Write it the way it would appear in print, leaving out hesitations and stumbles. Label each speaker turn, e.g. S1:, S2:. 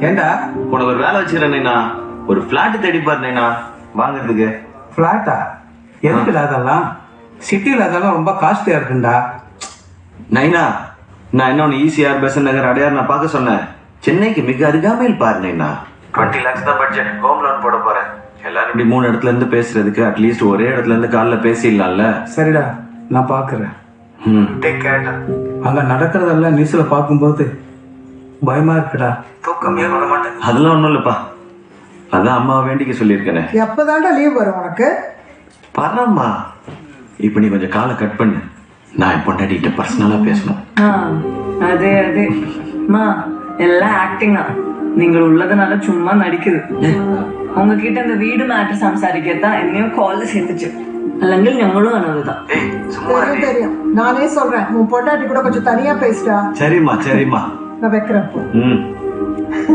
S1: ஏண்டா
S2: உனக்கு ஒரு வேலை வச்சுக்கிறேன், ஒரு பிளாட் தேடி பாருண்ணா வாங்குறதுக்கு.
S1: பிளாட்டா? எதுக்குடா அதெல்லாம்? சிட்டியில் அதெல்லாம் ரொம்ப காஸ்ட்லியா இருக்குண்டா.
S2: நைனா, நான் இன்னொன்னு ஈசிஆர் பெசன் நகர் அடையார் நான் பார்க்க சொன்னேன். சென்னைக்கு மிக அருகாமையில் பாருண்ணா. 20 lakhs தான் பட்ஜெட். ஹோம் லோன் போட போறேன். எல்லாரும் இப்படி 3 இடத்துல இருந்து பேசுறதுக்கு அட்லீஸ்ட் ஒரே இடத்துல இருந்து காலைல பேசிடலாம்ல.
S1: சரிடா, நான் பாக்குறேன். அங்க நடக்கிறதெல்லாம் நியூஸ்ல பார்க்கும்போது பயமா இருக்குடா. தூக்கமே வர மாட்டேன்.
S2: அதெல்லாம் ஒண்ணும் இல்லப்பா, அதான் அம்மா வேண்டிக்க சொல்லியிருக்கேன்.
S3: எப்பதான்டா லீவ் வரும் உனக்கு?
S2: பரவாயில்லம்மா, இப்ப நீ கொஞ்சம் காலை கட் பண்ணு. நான் என் பொண்டாட்டிகிட்ட பர்சனலா பேசணும்.
S4: அதே மா எல்லாம் ஆக்டிங்கா. நீங்கள் உள்ளதுனால சும்மா நடிக்குது. உங்ககிட்ட இந்த வீடு மேட்டர் സംസാരിക്കത്താ എന്നെയും കോളിൽ சேர்த்துச்சு. അല്ലെങ്കിൽ ഞങ്ങളും അനതുதான்.
S3: தெரியும், நானே சொல்றேன். உன் பொண்டாட்டி கூட கொஞ்சம் தனியா பேசுடா.
S2: சரிம்மா சரிம்மா.
S3: நான் வைக்கிறேன்.